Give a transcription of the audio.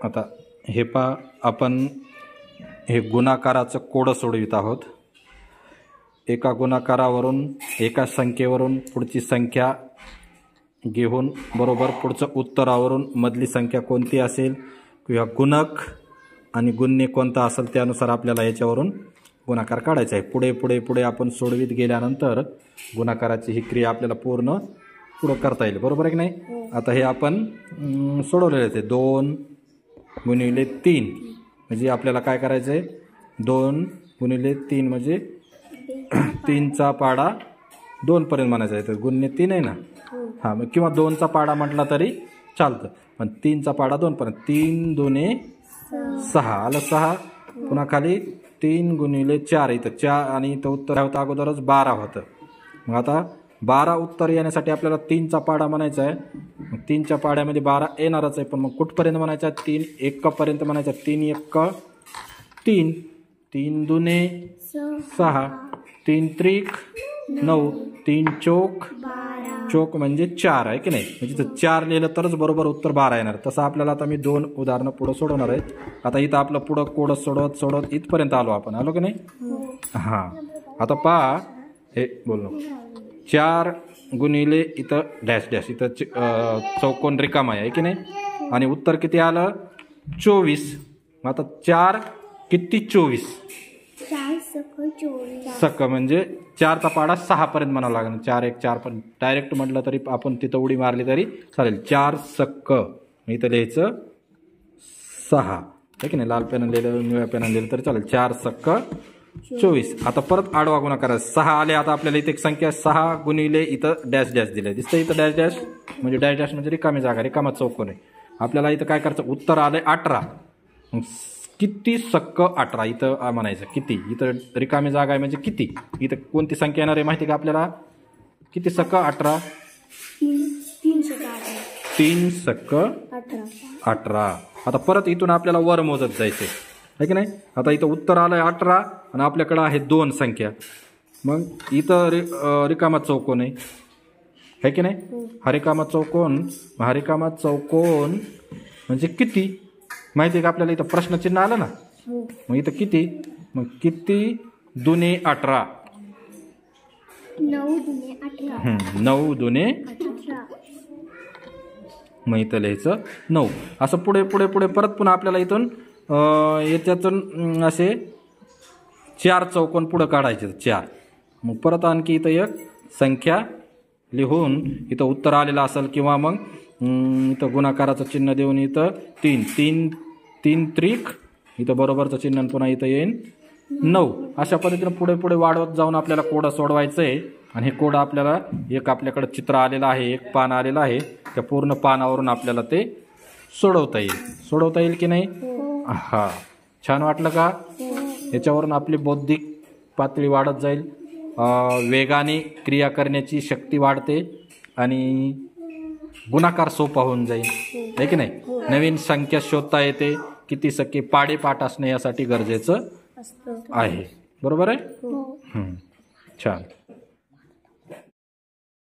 आता हे पहा, आपण हे गुणाकाराचं कोडं सोडवित आहोत। एका गुणाकारावरून एका संख्येवरून पुढची संख्या घेऊन बरोबर पुढचं उत्तरावरून मधली संख्या कोणती असेल किंवा गुणक आणि गुणने कोणता असेल त्यानुसार आपल्याला याच्यावरून गुणाकार काढायचा आहे। पुढे पुढे पुढे आपण सोडवित गेल्यानंतर गुणाकाराची ही क्रिया आपल्याला पूर्ण पुढे करता येईल, बरोबर आहे की नाही। आता हे आपण सोडवलेले आहे। 2 गुणिले 3 म्हणजे आपल्याला काय करायचं आहे, 2 गुणिले 3 म्हणजे 3चा पाडा 2 पर्यंत म्हणायचा आहे। तर गुणने 3 आहे ना, हां, मग किंवा 2चा पाडा म्हटला तरी चालतं, पण 3चा पाडा 2 पर्यंत। 3 दुने 6 आलं 6, पुन्हा खाली 3 गुणिले 4 इथं 4 आणि इथं उत्तर होतं अगोदरच 12 होतं। मग आता 12 उत्तर येण्यासाठी आपल्याला 3चा पाडा म्हणायचा आहे। मग 3च्या पाड्यामध्ये 12 येणारच आहे, पण मग कुठपर्यंत म्हणायचा आहे, 3 1पर्यंत म्हणायचा। 3 1 3, 3 दुने 6, 3 त्रिक 9, 3 चौक चौक म्हणजे 4 आहे की नाही। म्हणजे 4 लिहिलं तरच बरोबर उत्तर 12 येणार। तसं आपल्याला आता मी 2 उदाहरणं पुढं सोडवणार आहेत। आता इथं आपलं पुढं कोडं सोडवत सोडवत इथपर्यंत आलो आपण, आलो की नाही। हां, आता पहा हे बोललो 4 गुणिले इथं डॅश डॅश इथं चौकोन रिकामा आहे की नाही, आणि उत्तर किती आलं 24। आता 4 किती 24 सक्क म्हणजे 4चा पाडा 6 पर्यंत म्हणावं लागेल। 4 1 4 पर्यंत डायरेक्ट म्हटलं तरी आपण तिथं उडी मारली तरी चालेल। 4 सक्क इथं लिहायचं 6 आहे की नाही, लाल पेन लिहिलं निळ्या पेन लिहिलं तरी चालेल। 4 सक्क 24। आता परत आडवा गुणाकार 6 आले। आता आपल्याला इथे एक संख्या 6 गुणिले इथं डॅश डॅश दिले, दिसतं इथं डॅश डॅश म्हणजे डॅश डॅश म्हणजे रिकामी जागा, रिकामा चौकोन आहे। आपल्याला इथं काय करायचं, उत्तर आलंय 18, किती सक्क 18 इथं म्हणायचं। किती इथं रिकामी जागा आहे म्हणजे किती, इथं कोणती संख्या येणार आहे माहिती का आपल्याला, किती सक्क 18, 3 सक्क 18। आता परत इथून आपल्याला वर मोजत जायचे आहे की नाही। आता इथं उत्तर आलंय 18 आणि आपल्याकडे आहे 2 संख्या, मग इथं रिकामा चौकोन आहे की नाही। हा रिकामा चौकोन म्हणजे किती माहिती आहे का आपल्याला, इथं प्रश्नचिन्ह आलं ना, मग इथं किती, मग किती दुने 18, 9 दुने 18, मग इथं लिहायचं 9। असं पुढे पुढे पुढे परत पुन्हा आपल्याला इथून याच्यातून असे 4 चौकोन पुढं काढायचे 4, मग परत आणखी इथं एक संख्या लिहून इथं उत्तर आलेलं असेल, किंवा मग इथं गुणाकाराचं चिन्ह देऊन इथं 3 त्रिक इथं बरोबरचं चिन्ह पुन्हा इथं येईन 9। अशा पद्धतीनं पुढे पुढे वाढवत जाऊन आपल्याला कोड सोडवायचं आहे। आणि हे कोड आपल्याला एक आपल्याकडे चित्र आलेलं आहे, एक पान आलेलं आहे, त्या पूर्ण पानावरून आपल्याला ते सोडवता येईल की नाही। हा, छान वाटलं का, याच्यावरून आपली बौद्धिक पातळी वाढत जाईल, वेगाने क्रिया करण्याची शक्ती वाढते आणि गुणाकार सोपा होऊन जाईल, आहे की नाही। नवीन संख्या शोधता येते, किती सख्खे पाडेपाठ असणे यासाठी गरजेचं आहे, बरोबर आहे। छान।